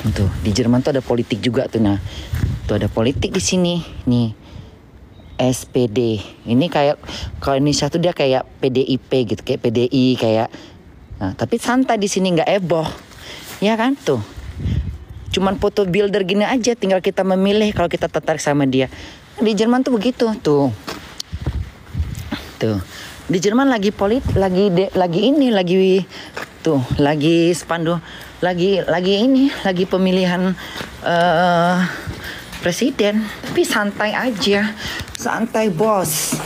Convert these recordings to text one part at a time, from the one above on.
Tuh, di Jerman tuh ada politik juga tuh. Nah, tuh ada politik di sini. Nih, SPD. Ini kayak kalau Indonesia tuh dia kayak PDIP gitu, kayak PDI kayak. Nah, tapi santai di sini, nggak heboh. Ya kan tuh. Cuman foto builder gini aja, tinggal kita memilih kalau kita tertarik sama dia. Di Jerman tuh begitu tuh. Tuh. Di Jerman lagi spanduk, lagi pemilihan presiden, tapi santai aja, santai bos,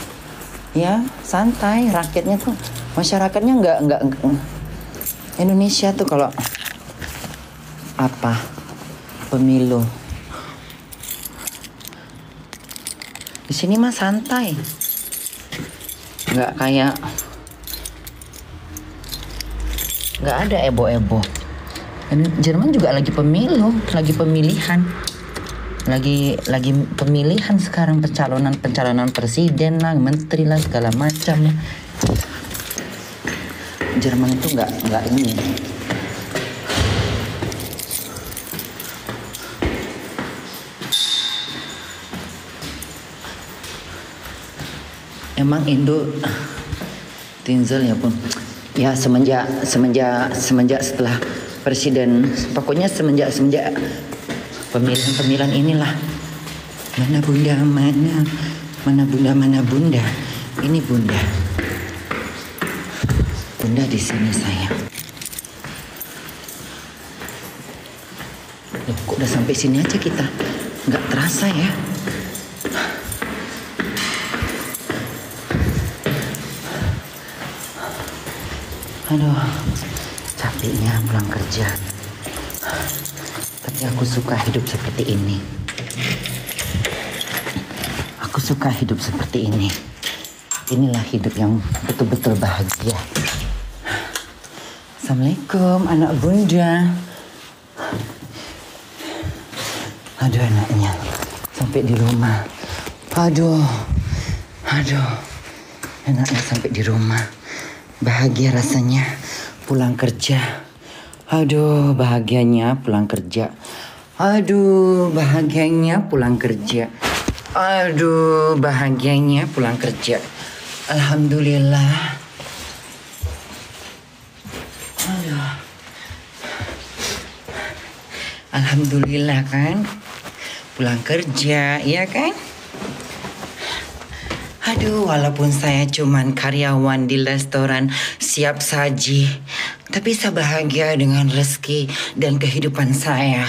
ya santai. Rakyatnya tuh, masyarakatnya nggak Indonesia tuh kalau apa pemilu di sini mah santai, nggak kayak nggak ada ebo-ebo. Jerman juga lagi pemilu, lagi pemilihan, lagi pemilihan sekarang, pencalonan presiden lah, menteri lah, segala macam. Jerman itu nggak ini. Emang Indo Tinzel ya pun. Ya semenjak setelah presiden, pokoknya semenjak pemilihan inilah. Mana bunda, ini bunda di sini sayang. Loh, kok udah sampai sini aja kita, nggak terasa ya. Aduh, capeknya pulang kerja. Tapi aku suka hidup seperti ini. Aku suka hidup seperti ini. Inilah hidup yang betul-betul bahagia. Assalamualaikum anak bunda. Aduh anaknya sampai di rumah. Aduh. Anaknya sampai di rumah. Bahagia rasanya pulang kerja. Aduh, bahagianya pulang kerja. Aduh, bahagianya pulang kerja. Aduh, bahagianya pulang kerja. Alhamdulillah. Aduh. Alhamdulillah kan. Pulang kerja, iya kan? Aduh, walaupun saya cuman karyawan di restoran siap saji, tapi saya bahagia dengan rezeki dan kehidupan saya.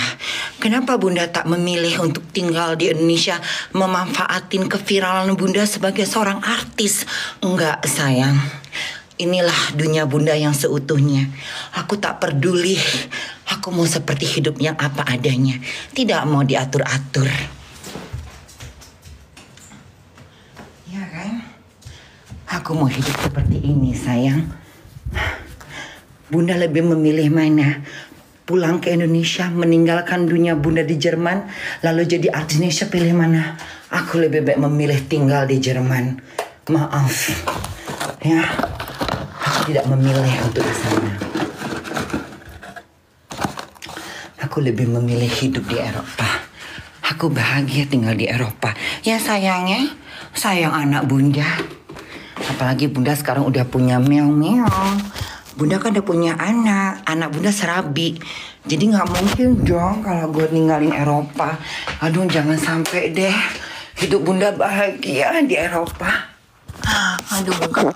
Kenapa Bunda tak memilih untuk tinggal di Indonesia, memanfaatin keviralan Bunda sebagai seorang artis? Enggak, sayang. Inilah dunia Bunda yang seutuhnya. Aku tak peduli. Aku mau seperti hidup yang apa adanya. Tidak mau diatur-atur. Aku mau hidup seperti ini, sayang. Bunda lebih memilih mana? Pulang ke Indonesia, meninggalkan dunia Bunda di Jerman, lalu jadi artis Indonesia, pilih mana? Aku lebih baik memilih tinggal di Jerman. Maaf, ya. Aku tidak memilih untuk di sana. Aku lebih memilih hidup di Eropa. Aku bahagia tinggal di Eropa. Ya sayangnya, sayang anak Bunda. Apalagi Bunda sekarang udah punya meong-meong. Bunda kan udah punya anak Bunda serabi. Jadi gak mungkin dong kalau gue ninggalin Eropa. Aduh, jangan sampai deh hidup Bunda bahagia di Eropa. Aduh, enggak.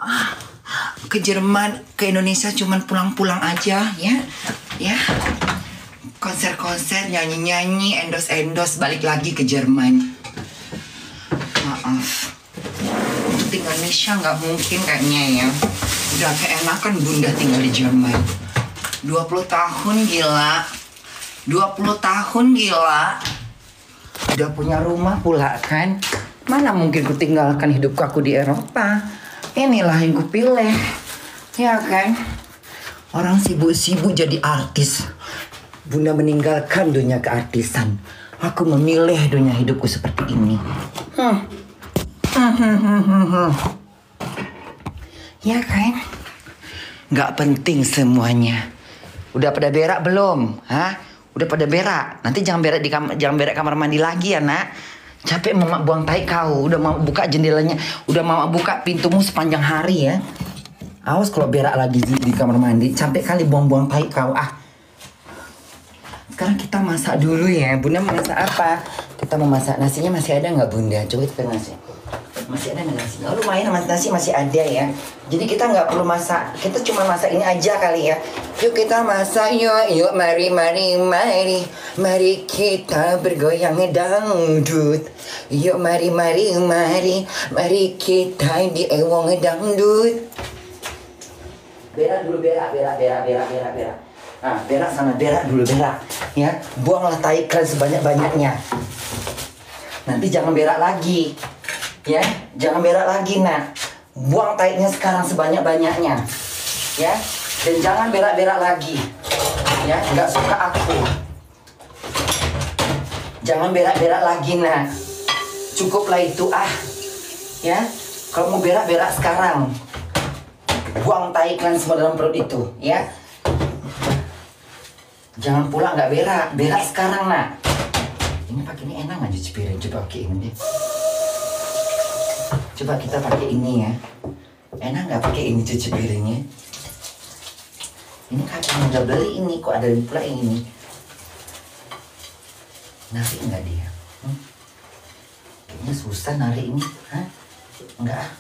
Ke Jerman, ke Indonesia cuman pulang-pulang aja ya. Ya. Konser-konser, nyanyi-nyanyi, endos-endos, balik lagi ke Jerman. Maaf. Tinggal Indonesia nggak mungkin kayaknya ya. Udah keenakan Bunda tinggal di Jerman. 20 tahun gila. 20 tahun gila. Udah punya rumah pula kan. Mana mungkin ku tinggalkan hidupku aku di Eropa. Inilah yang ku pilih. Ya kan. Orang sibuk-sibuk jadi artis. Bunda meninggalkan dunia keartisan. Aku memilih dunia hidupku seperti ini. Ya kan? Gak penting semuanya. Udah pada berak belum? Hah? Udah pada berak. Nanti jangan berak jangan berak kamar mandi lagi ya, Nak. Capek mama buang tai kau. Udah mama buka jendelanya. Udah mama buka pintumu sepanjang hari ya. Awas kalau berak lagi di kamar mandi. Capek kali buang-buang tai kau. Sekarang kita masak dulu ya. Bunda mau masak apa? Kita mau masak nasinya masih ada nggak Bunda? Coba kita nasi. Masih ada nggak nasi? Oh, lumayan nasi masih ada ya. Jadi kita nggak perlu masak. Kita cuma masak ini aja kali ya. Yuk kita masak yuk. Mari kita bergoyang dangdut. Yuk mari kita diewong dangdut. Berak dulu berak. Nah, berak sana, berak dulu berak. Ya, buanglah tai kalian sebanyak-banyaknya. Nanti jangan berak lagi. Ya, jangan berak lagi, Nak. Buang tainya sekarang sebanyak-banyaknya. Ya, dan jangan berak-berak lagi. Ya, nggak suka aku. Jangan berak-berak lagi, Nak. Cukuplah itu, Ya, kalau mau berak-berak sekarang. Buang tai kalian semua dalam perut itu, ya. Jangan pula nggak berak sekarang, Nak. Ini pakai ini enak nggak cuci piring? Coba pakai ini deh. Coba kita pakai ini ya. Enak nggak pakai ini cuci piringnya? Ini kacang udah beli ini, kok ada pula yang ini. Narik nggak dia? Kayaknya susah narik ini. Enggak.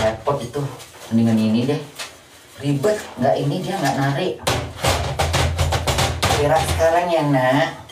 Repot itu. Mendingan ini deh. Ribet. Nggak ini dia nggak narik. Berak sekarang ya, Nak.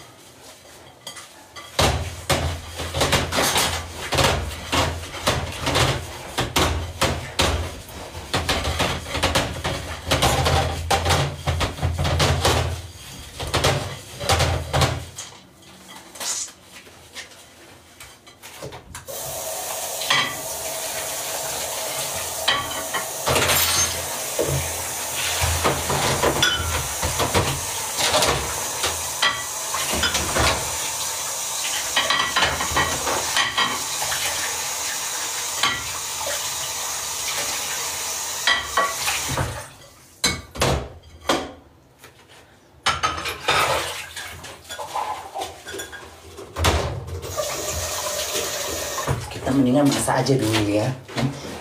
Mendingan masak aja dulu ya.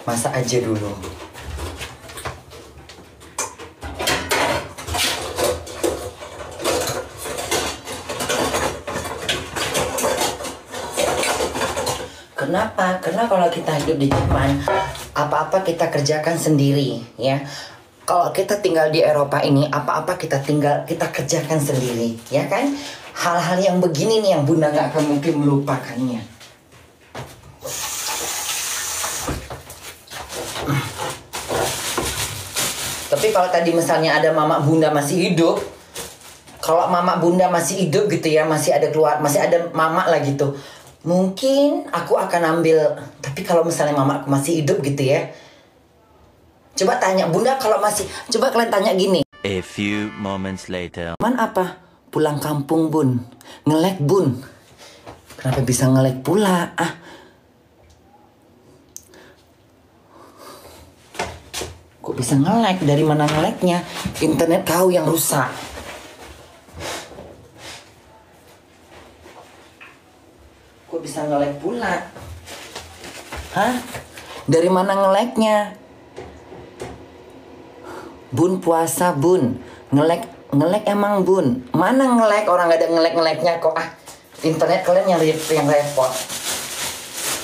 Masak aja dulu. Kenapa? Karena kalau kita hidup di Jerman, apa-apa kita kerjakan sendiri ya. Kalau kita tinggal di Eropa ini, apa-apa kita kerjakan sendiri, ya kan? Hal-hal yang begini nih yang Bunda nggak akan mungkin melupakannya. Tapi kalau tadi misalnya ada mama bunda masih hidup, kalau mama bunda masih hidup gitu ya, masih ada mama lah gitu, mungkin aku akan ambil. Tapi kalau misalnya mama aku masih hidup gitu ya, coba tanya bunda kalau masih, coba kalian tanya gini. A few moments later. Man apa? Pulang kampung bun, ngelek bun. Kenapa bisa ngelek pula? Kok bisa nge-lag? Dari mana nge-lagnya? Internet kau yang rusak. Kok bisa nge-lag pula? Dari mana nge-lagnya? Bun puasa bun. Nge-lag emang bun. Mana nge-lag? Orang gak ada nge-lag-nge-lagnya kok. Internet kalian yang repot.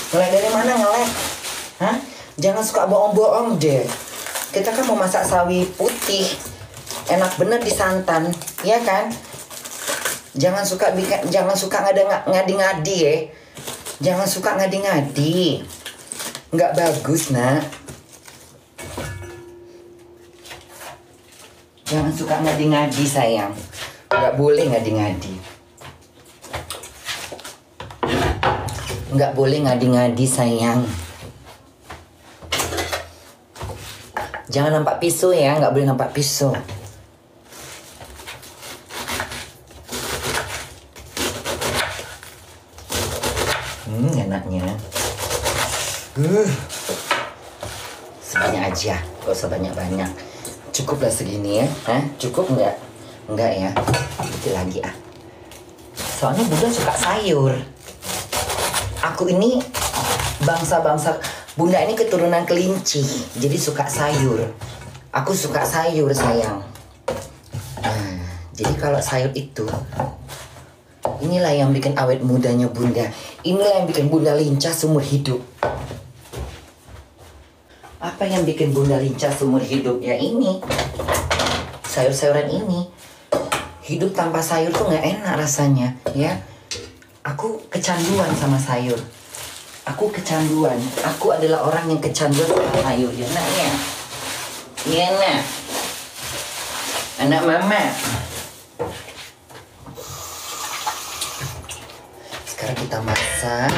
Nge-lag dari mana nge-lag? Jangan suka bohong-bohong deh. Kita kan mau masak sawi putih, enak bener di santan, ya kan? Jangan suka ngadi-ngadi ya. Jangan suka ngadi-ngadi. Nggak bagus, Nak. Jangan suka ngadi-ngadi, sayang. Nggak boleh ngadi-ngadi. Nggak boleh ngadi-ngadi, sayang. Jangan nampak pisau ya, nggak boleh nampak pisau. Enaknya. Segini aja, gak usah banyak-banyak. Cukup lah segini ya, cukup nggak? Nggak ya. ganti lagi ah. Soalnya Bunda suka sayur. Aku ini bangsa-bangsa, Bunda ini keturunan kelinci, jadi suka sayur. Aku suka sayur sayang. Nah, jadi kalau sayur itu, inilah yang bikin awet mudanya Bunda. Inilah yang bikin Bunda lincah seumur hidup. Apa yang bikin Bunda lincah seumur hidup? Ya ini, sayur-sayuran ini. Hidup tanpa sayur tuh nggak enak rasanya, ya. Aku kecanduan sama sayur. Aku kecanduan. Aku adalah orang yang kecanduan sama sayur. Ya nak ya. Iya nak. Anak mama. Sekarang kita masak.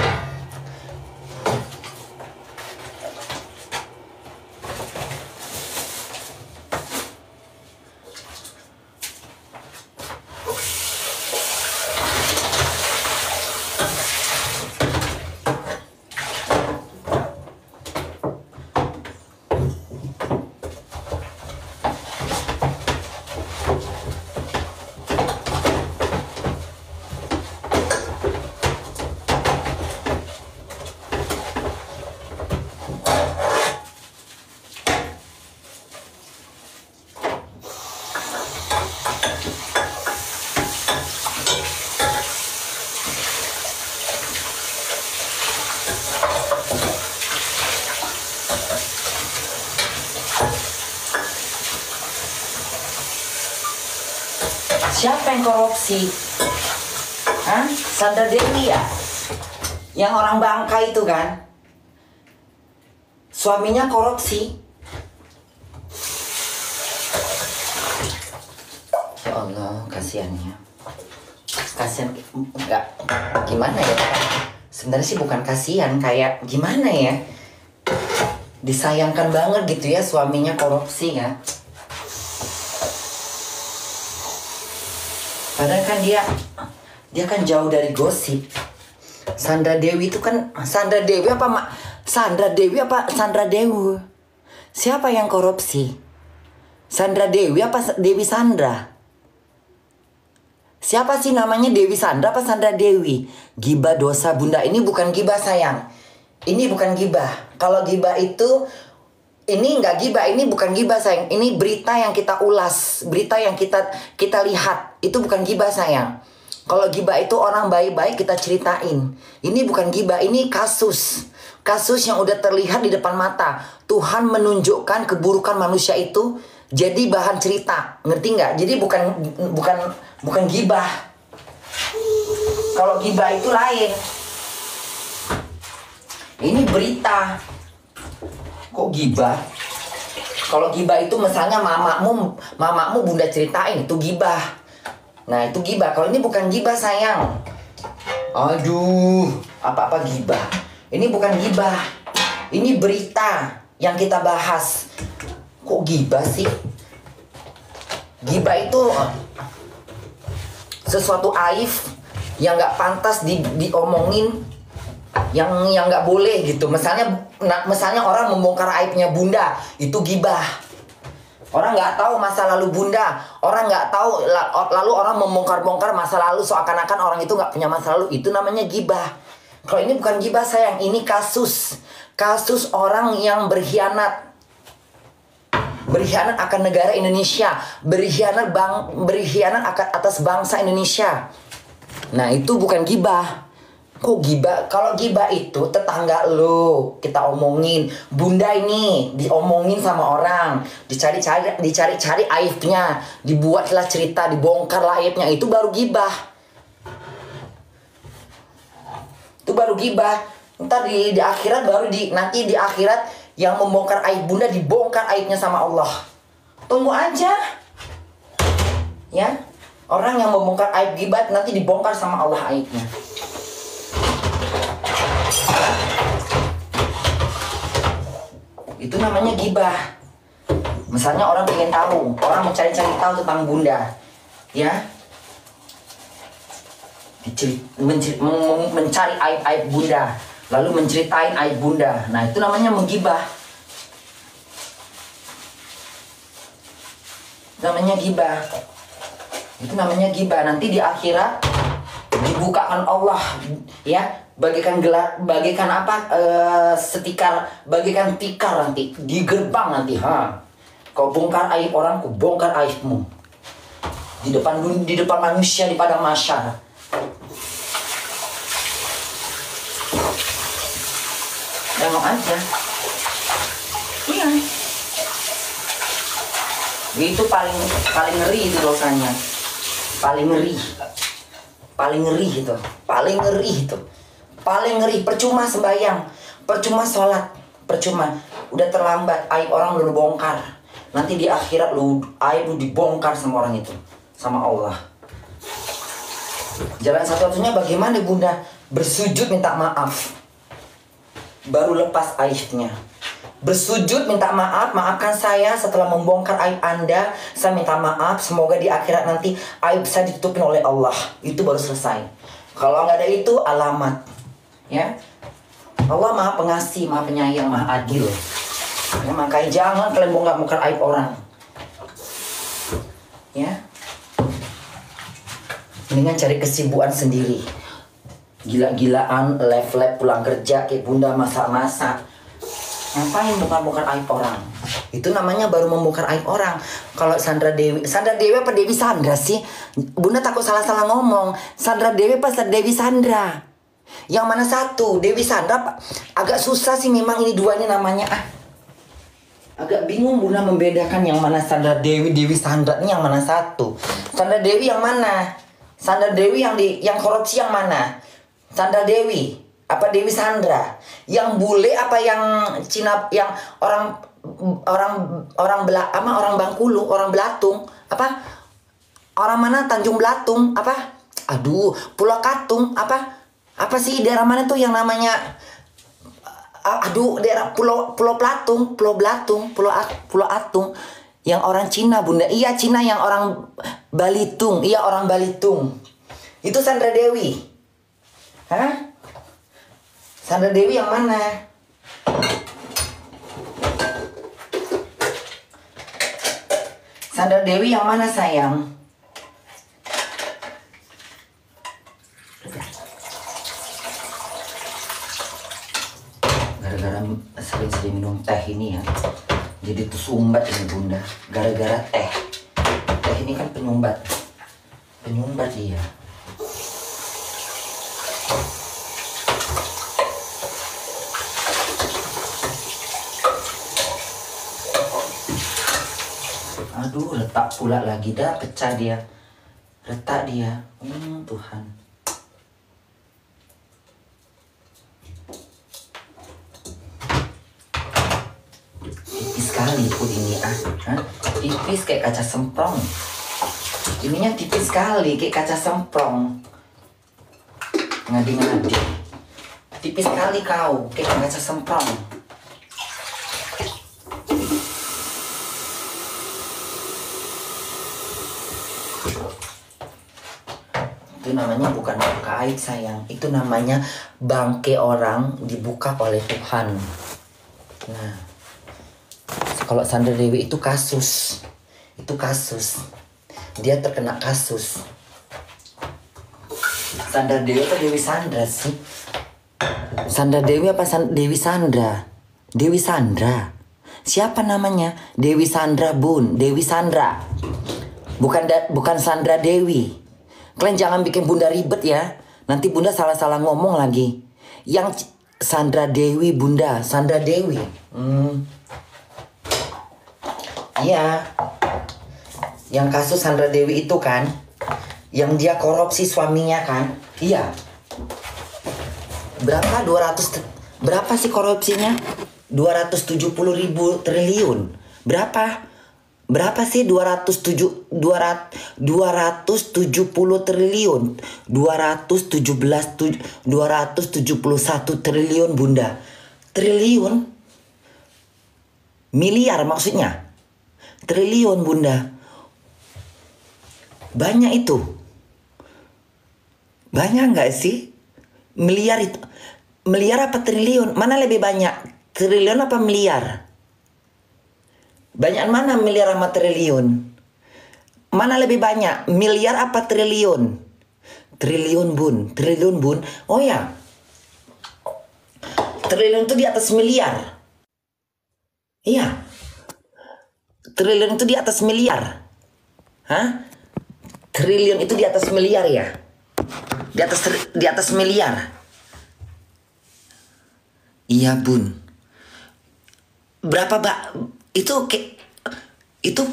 Siapa yang korupsi? Hah? Sandra Dewi ya? Yang orang Bangka itu kan? Suaminya korupsi. Ya Allah, kasihannya. Kasihan, enggak, gimana ya? Sebenarnya sih bukan kasihan, kayak gimana ya? Disayangkan banget gitu ya suaminya korupsi ya. Padahal kan dia kan jauh dari gosip. Sandra Dewi itu kan, Sandra Dewi apa Sandra Dewi? Siapa yang korupsi? Sandra Dewi apa Dewi Sandra? Siapa sih namanya Dewi Sandra apa Sandra Dewi? Gibah dosa Bunda. Ini bukan gibah sayang. Ini bukan gibah. Kalau gibah itu, ini nggak gibah, ini bukan gibah sayang. Ini berita yang kita ulas, berita yang kita lihat. Itu bukan gibah sayang. Kalau gibah itu orang baik-baik kita ceritain. Ini bukan gibah, ini kasus. Kasus yang udah terlihat di depan mata. Tuhan menunjukkan keburukan manusia itu jadi bahan cerita. Ngerti nggak? Jadi bukan gibah. Kalau gibah itu lain. Ini berita. Kok gibah? Kalau gibah itu misalnya mamamu Bunda ceritain, itu gibah. Nah itu gibah. Kalau ini bukan gibah sayang. Aduh, apa-apa gibah. Ini bukan gibah. Ini berita yang kita bahas. Kok gibah sih? Gibah itu sesuatu aib yang nggak pantas diomongin, yang nggak boleh gitu. Misalnya orang membongkar aibnya Bunda, itu gibah. Orang nggak tahu masa lalu Bunda, orang nggak tahu, lalu orang membongkar-bongkar masa lalu seakan-akan orang itu nggak punya masa lalu, itu namanya gibah. Kalau ini bukan gibah sayang, ini kasus orang yang berkhianat akan negara Indonesia, berkhianat atas bangsa Indonesia. Nah itu bukan gibah. Kok gibah? Kalau gibah itu tetangga lo kita omongin. Bunda ini diomongin sama orang, dicari-cari aibnya, dibuatlah cerita, dibongkarlah aibnya, itu baru gibah. Itu baru gibah. Ntar di akhirat nanti di akhirat yang membongkar aib Bunda dibongkar aibnya sama Allah. Tunggu aja. Ya. Orang yang membongkar aib gibah nanti dibongkar sama Allah aibnya. Itu namanya gibah. Misalnya orang pengen tahu, orang mencari-cari tahu tentang Bunda, ya, mencari aib-aib Bunda, lalu menceritain aib Bunda. Nah itu namanya menggibah. Namanya gibah. Itu namanya ghibah. Nanti di akhirat dibukakan Allah, ya, bagaikan gelar, bagaikan apa, setikar, bagaikan tikar nanti di gerbang nanti. Kau bongkar aib orang, kau bongkar aibmu di depan manusia di padang mahsyar. Tengok aja. Iya. Itu paling ngeri itu dosanya. Paling ngeri itu. Percuma sembahyang, percuma sholat, percuma. Udah terlambat, aib orang lu bongkar. Nanti di akhirat aib lu dibongkar sama orang itu, sama Allah. Jalan satu-satunya bagaimana Bunda? Bersujud minta maaf, baru lepas aibnya. Bersujud minta maaf, maafkan saya setelah membongkar aib Anda. Saya minta maaf, semoga di akhirat nanti aib saya ditutupin oleh Allah. Itu baru selesai. Kalau nggak ada itu, alamat, ya. Allah Maha Pengasih, Maha Penyayang, Maha Adil, ya. Makanya jangan kalian bongkar aib orang, ya. Mendingan cari kesibukan sendiri. Gila-gilaan, lep-lep pulang kerja kayak Bunda masak-masak. Ngapain bongkar aib orang? Itu namanya baru membongkar aib orang. Kalau Sandra Dewi apa Dewi Sandra sih? Bunda takut salah-salah ngomong. Sandra Dewi apa Dewi Sandra? Yang mana satu? Dewi Sandra agak susah sih memang ini dua ini namanya. Agak bingung Bunda membedakan yang mana Sandra Dewi, Dewi Sandra ini yang mana satu? Sandra Dewi yang mana? Sandra Dewi yang korupsi yang mana? Sandra Dewi apa Dewi Sandra? Yang bule apa yang Cina, yang orang Bangkulu, orang Belatung, apa? Orang mana Tanjung Belatung, apa? Aduh, Pulau Katung, apa? Apa sih daerah mana tuh yang namanya? Aduh, daerah Pulau Belatung, Pulau Atung. Yang orang Cina Bunda. Iya Cina, yang orang Balitung. Iya orang Balitung. Itu Sandra Dewi. Hah? Sandra Dewi yang mana? Sandra Dewi yang mana sayang? Gara-gara sering minum teh ini ya, jadi tuh sumbat ini Bunda. Gara-gara teh. Teh ini kan penyumbat dia. Aduh, retak pula lagi dah, pecah dia. Retak dia. Tuhan. Tipis sekali pun ini tipis kayak kaca semprong. Ininya tipis sekali kayak kaca semprong. Ngadi-ngadi. Tipis sekali kau kayak kaca semprong. Itu namanya bukan buka aib sayang. Itu namanya bangke orang dibuka oleh Tuhan. Nah, kalau Sandra Dewi itu kasus. Dia terkena kasus. Sandra Dewi atau Dewi Sandra sih? Sandra Dewi apa Dewi Sandra? Dewi Sandra. Siapa namanya? Dewi Sandra Bun. Dewi Sandra. Bukan Sandra Dewi. Kalian jangan bikin Bunda ribet ya. Nanti Bunda salah-salah ngomong lagi. Yang Sandra Dewi Bunda. Sandra Dewi. Iya. Yang kasus Sandra Dewi itu kan. Yang dia korupsi suaminya kan. Iya. Berapa sih korupsinya? 270.000 triliun. Berapa sih 270 triliun? 271 triliun Bunda. Triliun? Miliar maksudnya. Triliun Bunda. Banyak itu. Banyak nggak sih? Miliar itu. Miliar apa triliun? Mana lebih banyak? Triliun apa miliar? Banyak mana miliar sama triliun? Mana lebih banyak? Miliar apa triliun? Triliun bun. Triliun bun. Oh ya. Triliun itu di atas miliar. Iya. Triliun itu di atas miliar. Hah? Triliun itu di atas miliar ya? Di atas miliar. Iya bun. Berapa itu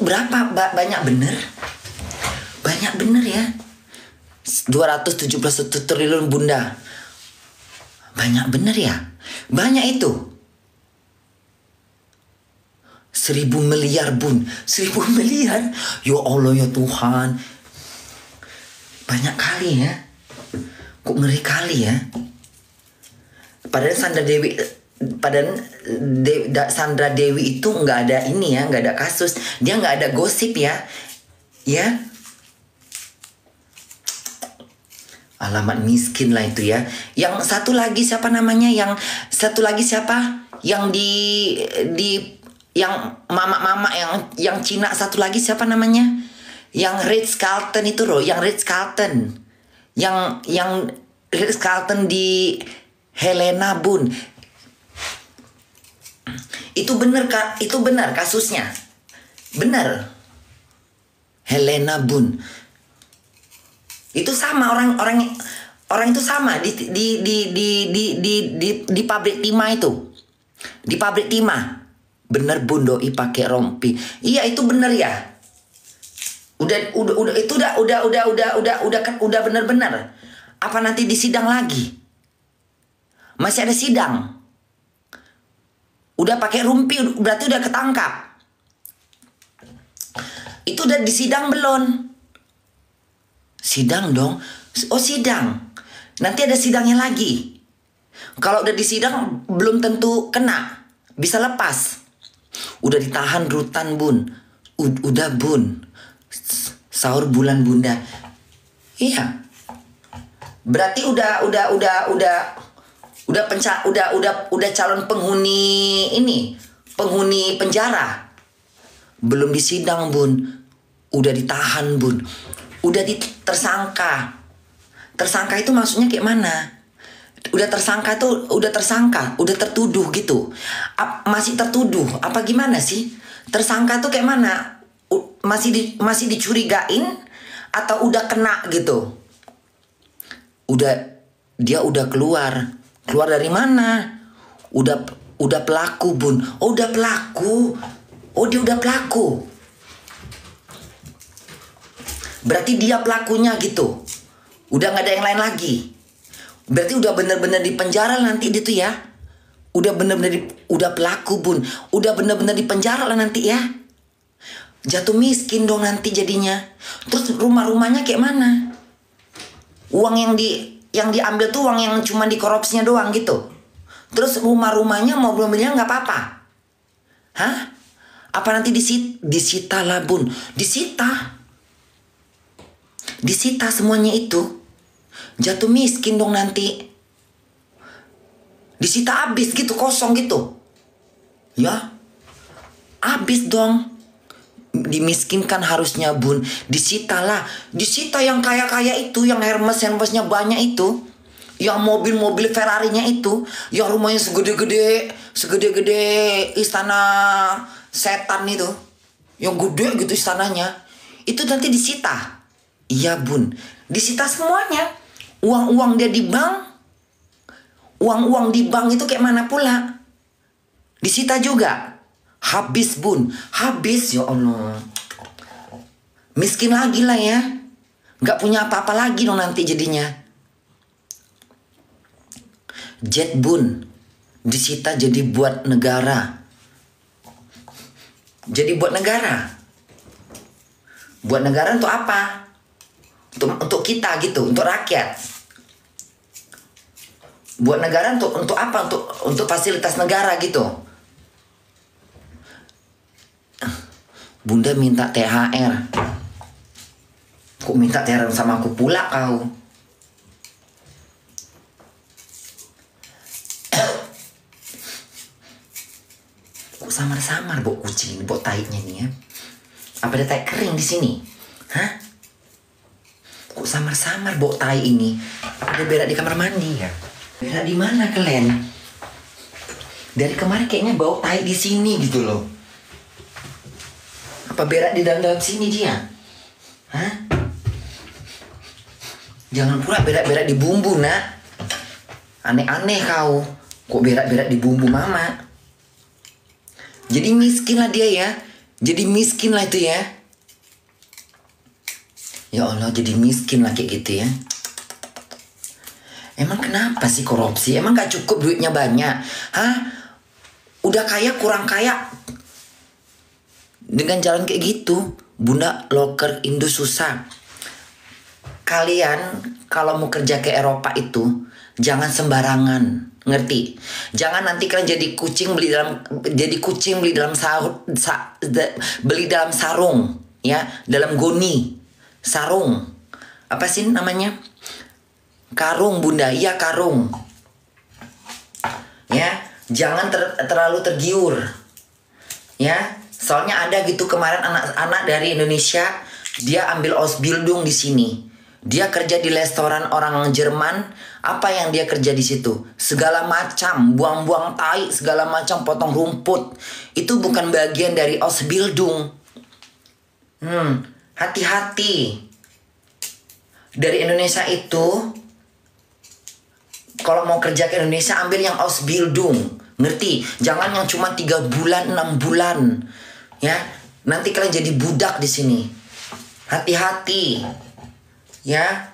berapa banyak bener? Banyak bener ya. 271 triliun bunda. Banyak bener ya. Banyak itu. 1000 miliar bun. 1000 miliar. Ya Allah ya Tuhan. Banyak kali ya. Kok ngeri kali ya. Padahal Sandra Dewi itu nggak ada ini ya, nggak ada kasus, dia nggak ada gosip ya, ya. Alamat miskin lah itu ya. Yang satu lagi siapa namanya? Yang satu lagi siapa? Yang yang mama yang Cina satu lagi siapa namanya? Yang Ritz Carlton itu loh, yang Ritz Carlton, yang Ritz Carlton di Helena bun. Itu benar kasusnya. Benar. Helena bun. Itu sama orang itu sama di pabrik timah itu. Di pabrik timah. Bener bun doi pakai rompi. Iya itu bener ya. Udah itu udah bener-bener. Apa nanti disidang lagi? Masih ada sidang. Udah pakai rumpi, berarti udah ketangkap. Itu udah disidang belum? Sidang dong. Oh sidang. Nanti ada sidangnya lagi. Kalau udah disidang belum tentu kena. Bisa lepas. Udah ditahan rutan bun. Udah bun. Sahur bulan bunda. Iya. Berarti udah calon penghuni penjara. Belum disidang bun, udah ditahan bun, udah tersangka. Tersangka itu maksudnya kayak mana? Udah tersangka, udah tertuduh gitu. Masih tertuduh, apa gimana sih? Tersangka tuh kayak mana? Masih dicurigain atau udah kena gitu? Dia udah keluar dari mana? Udah pelaku bun. Oh udah pelaku. Oh dia udah pelaku. Berarti dia pelakunya gitu. Udah nggak ada yang lain lagi. Berarti udah bener-bener di penjara nanti dia tuh ya. Udah bener-bener udah pelaku bun. Udah bener-bener di penjara lah nanti ya. Jatuh miskin dong nanti jadinya. Terus rumah-rumahnya kayak mana? Uang yang diambil tuh uang yang cuma dikorupsinya doang gitu. Terus rumah-rumahnya, mobil-mobilnya nggak apa-apa. Hah? Apa nanti disita lah bun? Disita semuanya itu. Jatuh miskin dong nanti. Disita habis gitu, kosong gitu. Ya. Habis dong. Dimiskinkan harusnya bun. Disita lah. Disita yang kaya-kaya itu, yang Hermesnya banyak itu. Yang mobil-mobil Ferrarinya itu, yang rumahnya segede-gede istana setan itu, yang gede gitu istananya, itu nanti disita. Iya bun, disita semuanya. Uang-uang dia di bank, uang-uang di bank itu kayak mana pula? Disita juga. Habis bun, habis ya Allah. Miskin lagi lah ya, nggak punya apa-apa lagi dong nanti jadinya. Jet bun disita jadi buat negara. Jadi buat negara. Buat negara untuk apa? Untuk kita gitu, untuk rakyat. Buat negara untuk apa? Untuk fasilitas negara gitu. Bunda minta THR. Kok minta THR sama aku pula kau? Kok samar-samar bau kucing, bau taiknya nih ya. Apa ada tai kering di sini? Hah? Kok samar-samar bau tai ini? Ada berak di kamar mandi ya? Berak di mana kalian? Dari kemarin kayaknya bau tai di sini gitu loh. Apa berak di dalam sini dia? Hah? Jangan pula berak-berak di bumbu, nak. Aneh-aneh kau. Kok berak-berak di bumbu mama? Jadi miskin lah dia ya. Jadi miskin lah itu ya. Ya Allah, jadi miskin lah kayak gitu ya. Emang kenapa sih korupsi? Emang gak cukup duitnya banyak? Hah? Udah kaya kurang kaya. Dengan jalan kayak gitu. Bunda, loker Indo susah. Kalian kalau mau kerja ke Eropa itu jangan sembarangan, ngerti? Jangan nanti kalian jadi kucing beli dalam sarung, ya, dalam goni. Sarung. Apa sih namanya? Karung, Bunda. Iya, karung. Ya, jangan terlalu tergiur. Ya, soalnya ada gitu kemarin anak-anak dari Indonesia, dia ambil Ausbildung di sini. Dia kerja di restoran orang Jerman. Apa yang dia kerja di situ? Segala macam, buang-buang tai, segala macam, potong rumput. Itu bukan bagian dari Ausbildung. Hati-hati. Dari Indonesia itu, kalau mau kerja ke Indonesia, ambil yang Ausbildung. Ngerti? Jangan yang cuma 3 bulan, 6 bulan. Ya, nanti kalian jadi budak di sini. Hati-hati. Ya,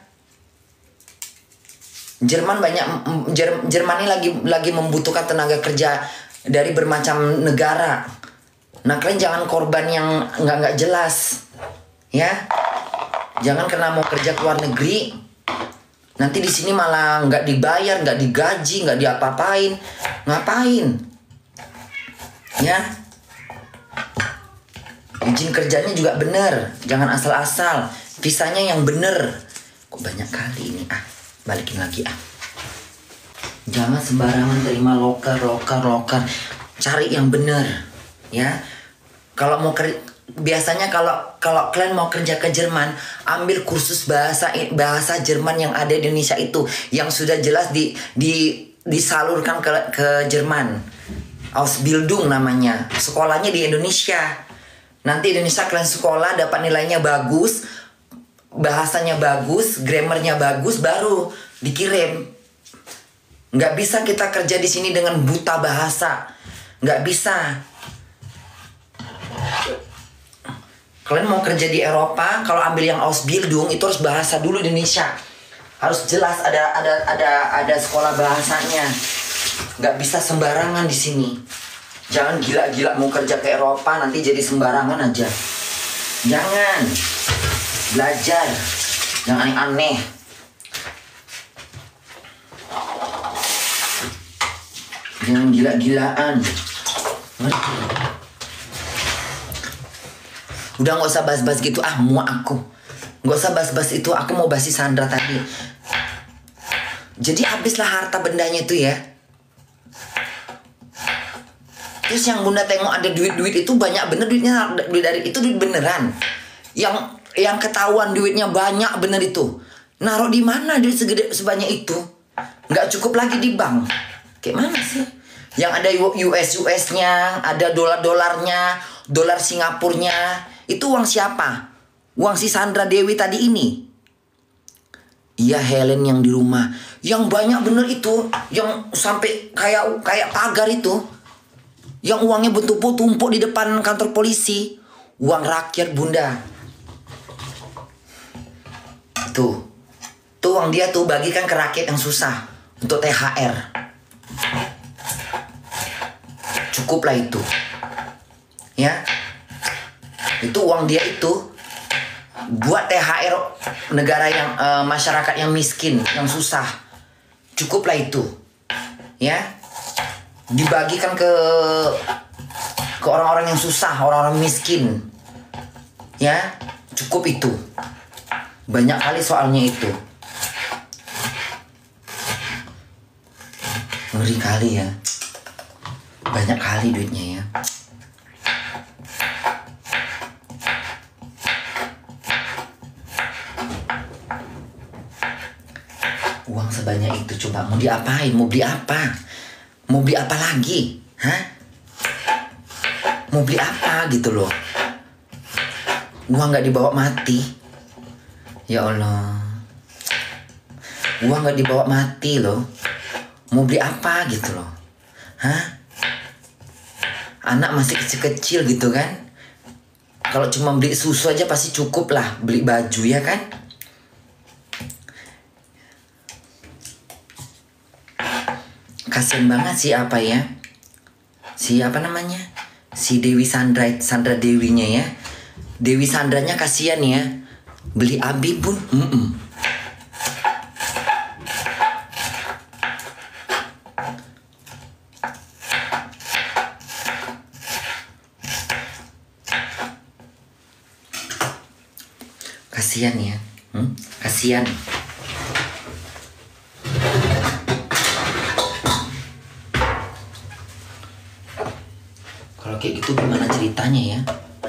Jerman ini lagi membutuhkan tenaga kerja dari bermacam negara. Nah, kalian jangan korban yang nggak jelas, ya. Jangan karena mau kerja ke luar negeri, nanti di sini malah nggak dibayar, nggak digaji, nggak diapa-apain. Ngapain? Ya. Izin kerjanya juga bener, jangan asal-asal. Visanya yang bener. Kok banyak kali ini balikin lagi Jangan sembarangan terima loker. Cari yang bener, ya. Kalau mau biasanya kalau kalian mau kerja ke Jerman, ambil kursus bahasa Jerman yang ada di Indonesia itu, yang sudah jelas disalurkan ke Jerman. Ausbildung namanya. Sekolahnya di Indonesia. Nanti Indonesia kalian sekolah dapat nilainya bagus, bahasanya bagus, grammarnya bagus, baru dikirim. Nggak bisa kita kerja di sini dengan buta bahasa. Nggak bisa. Kalian mau kerja di Eropa, kalau ambil yang Ausbildung itu harus bahasa dulu di Indonesia. Harus jelas ada sekolah bahasanya. Nggak bisa sembarangan di sini. Jangan gila-gila mau kerja ke Eropa nanti jadi sembarangan aja. Jangan. Belajar. Jangan aneh-aneh. Jangan gila-gilaan. Ngerti? Udah gak usah bahas-bahas gitu. Muak aku. Gak usah bahas-bahas itu. Aku mau bahas si Sandra tadi. Jadi habislah harta bendanya itu ya. Terus yang Bunda tengok ada duit-duit itu banyak bener duitnya. Dari itu duit beneran. Yang ketahuan duitnya banyak bener itu. Naruh di mana duit sebanyak itu? Nggak cukup lagi di bank. Kayak mana sih? Yang ada US-nya, ada dolar-dolarnya, dolar Singapurnya. Itu uang siapa? Uang si Sandra Dewi tadi ini. Iya, Helen yang di rumah. Yang banyak bener itu, yang sampai kayak pagar itu. Yang uangnya bertumpuk-tumpuk di depan kantor polisi. Uang rakyat, Bunda. Tuh uang dia tuh bagikan ke rakyat yang susah untuk THR. Cukuplah itu. Ya. Itu uang dia itu buat THR negara yang masyarakat yang miskin, yang susah. Cukuplah itu. Ya. Dibagikan ke orang-orang yang susah, orang-orang miskin. Ya, cukup itu. Banyak kali soalnya itu. Ngeri kali ya. Banyak kali duitnya ya. Uang sebanyak itu coba mau diapain? Mau beli apa? Mau beli apa lagi? Hah? Mau beli apa gitu loh? Uang gak dibawa mati. Ya Allah. Uang gak dibawa mati loh. Mau beli apa gitu loh? Hah? Anak masih kecil-kecil gitu kan? Kalau cuma beli susu aja pasti cukup lah. Beli baju ya kan? Kasian banget sih apa ya? Si apa namanya? Si Dewi Sandra, Sandra Dewinya ya. Dewi Sandranya kasian ya. Beli Abi pun. Kasian ya. Kasian. Kalau kayak gitu gimana ceritanya ya?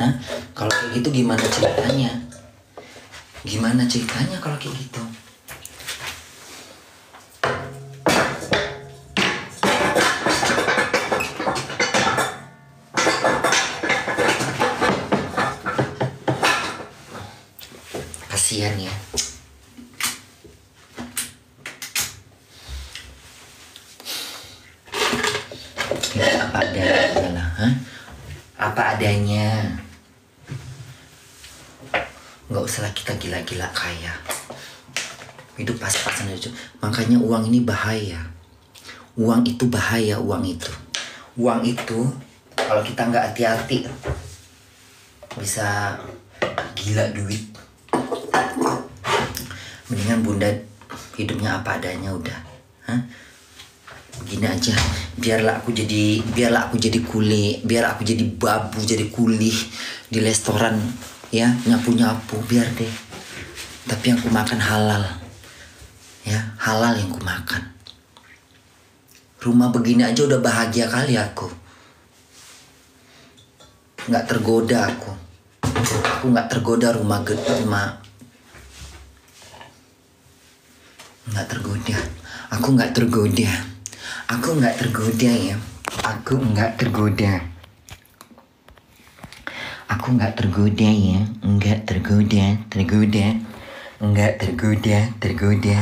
Hah? Kalau kayak gitu gimana ceritanya? Gimana ceritanya kalau kayak gitu? Kasian ya. Ya, apa adanya lah, hah? Apa adanya. Nggak usah kita gila-gila kaya. Hidup pas-pasan aja. Makanya uang ini bahaya. Uang itu bahaya, uang itu. Uang itu kalau kita nggak hati-hati bisa gila duit. Mendingan Bunda hidupnya apa adanya udah. Hah? Begini aja, biarlah aku jadi kuli, biar aku jadi babu, jadi kuli di restoran ya, nyapu-nyapu, biar deh. Tapi yang ku makan halal. Ya, halal yang ku makan. Rumah begini aja udah bahagia kali aku. Nggak tergoda aku. Aku nggak tergoda rumah. Nggak tergoda. Aku nggak tergoda. Aku nggak tergoda ya. Aku nggak tergoda. Aku nggak tergoda ya. Nggak tergoda. Nggak tergoda.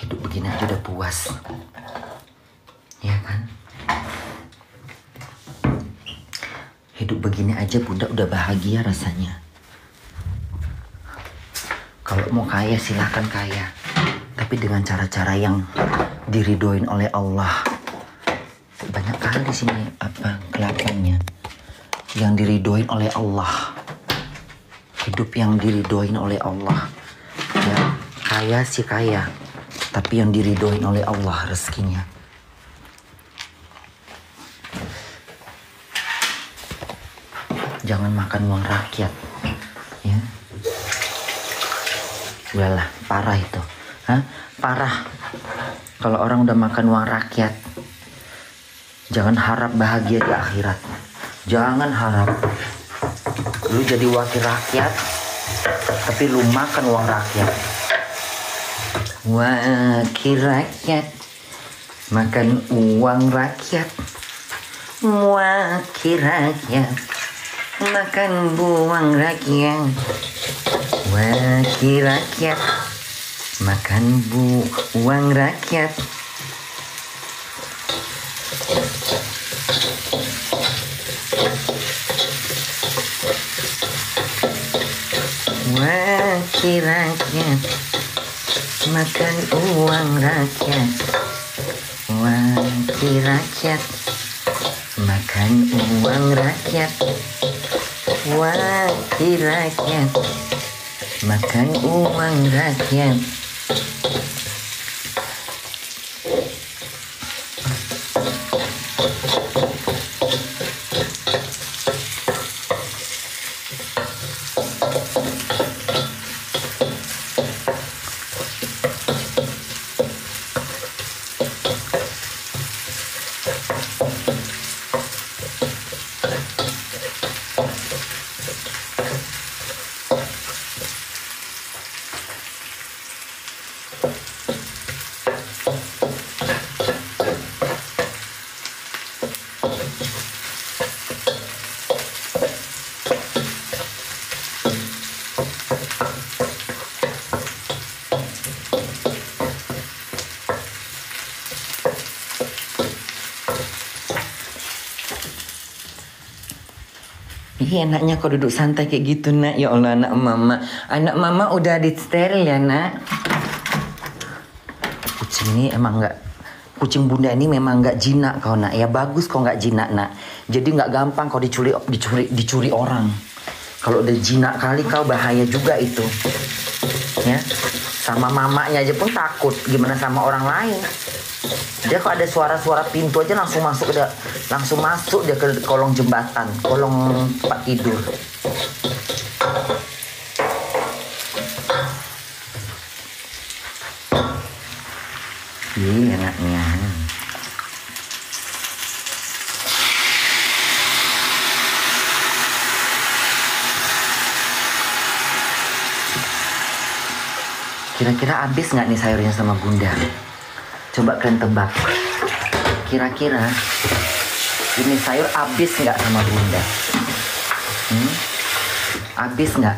Hidup begini aja udah puas. Ya kan? Hidup begini aja Bunda udah bahagia rasanya. Kalau mau kaya silahkan kaya, tapi dengan cara-cara yang diridoin oleh Allah. Banyak kali di sini apa kelakuannya yang diridoin oleh Allah. Hidup yang diridoin oleh Allah. Ya, kaya sih kaya, tapi yang diridoin oleh Allah rezekinya. Jangan makan uang rakyat, ya. Udahlah, parah itu. Hah? Parah. Kalau orang udah makan uang rakyat, jangan harap bahagia di akhirat. Jangan harap. Lu jadi wakil rakyat, tapi lu makan uang rakyat. Wakil rakyat, makan uang rakyat. Wakil rakyat, makan uang rakyat. Wakil rakyat, makan uang rakyat. Wakil rakyat, makan uang rakyat. Wakil rakyat, makan uang rakyat. Wakil rakyat, makan uang rakyat. Iya enaknya kau duduk santai kayak gitu nak. Ya Allah anak mama. Anak mama udah disteril ya nak. Kucing ini emang nggak. Kucing bunda ini memang nggak jinak kau nak. Ya bagus kau nggak jinak nak. Jadi nggak gampang kau dicuri orang. Kalau udah jinak kali kau bahaya juga itu. Ya. Sama mamanya aja pun takut. Gimana sama orang lain. Dia kalau ada suara-suara pintu aja langsung masuk dia ke kolong jembatan, kolong tempat tidur. Iya enaknya. Kira-kira habis nggak nih sayurnya sama bunda? Coba kalian tebak. Kira-kira ini sayur habis nggak sama bunda? Habis nggak?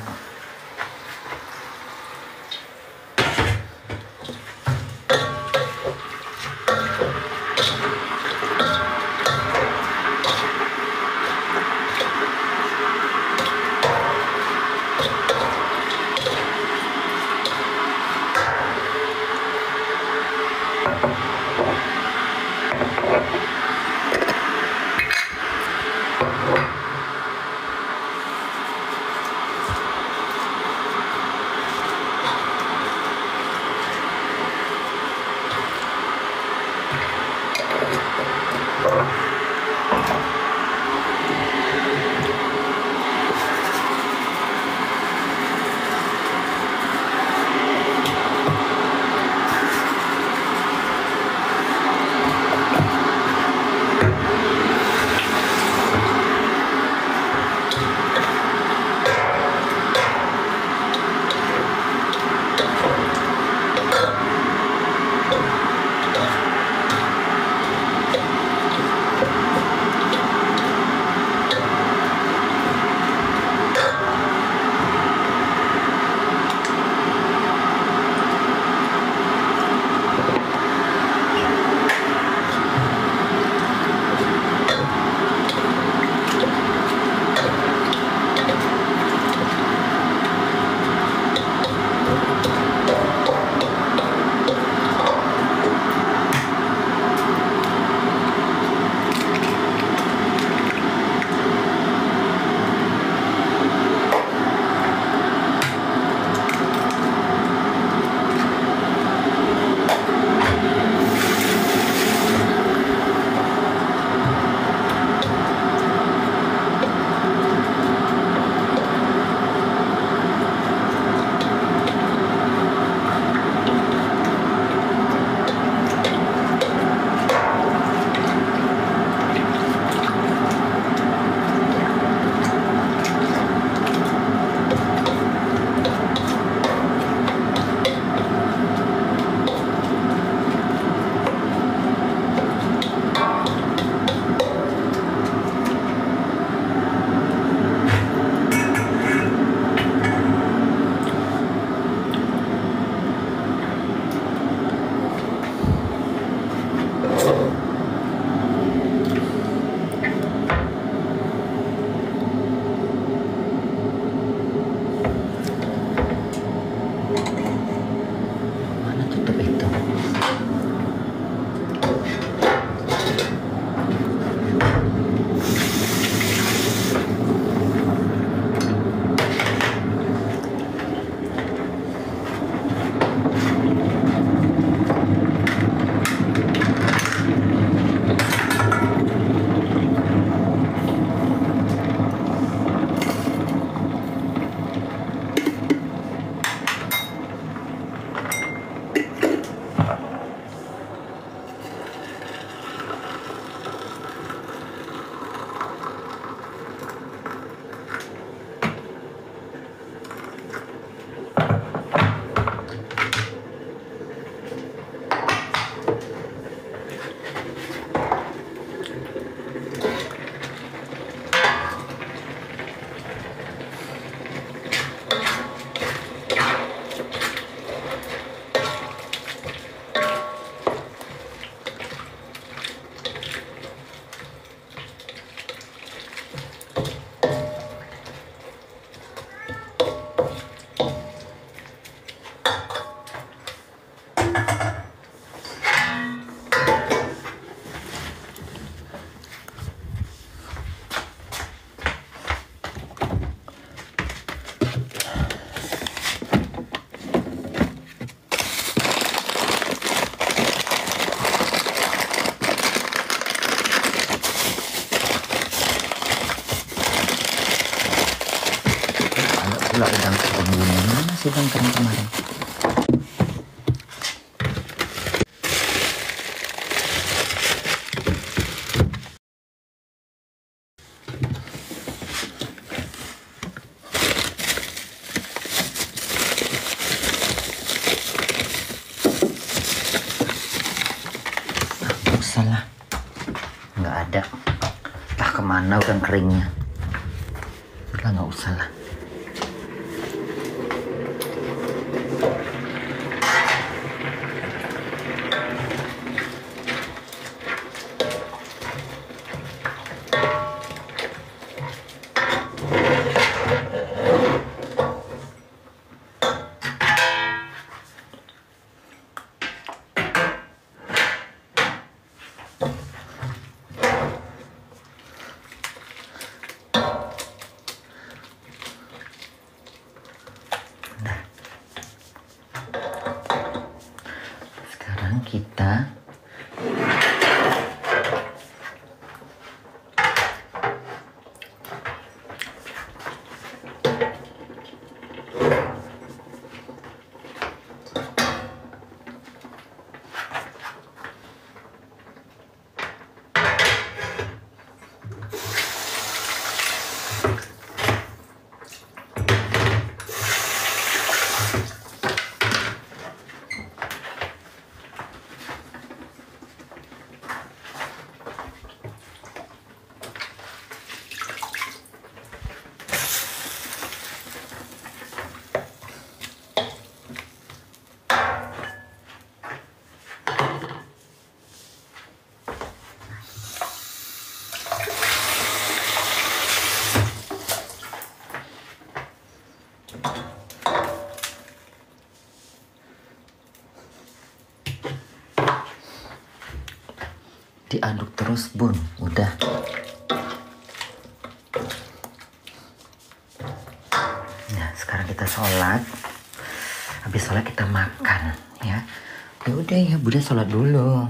pula udang kering gini. Mana sih udang kering kemarin? Salah, nggak ada. Entah kemana udang keringnya. Udah nggak usah lah. Sekarang kita diaduk terus, Bun. Udah. Nah, sekarang kita sholat. Habis sholat kita makan, ya. Ya udah ya, Bunda sholat dulu.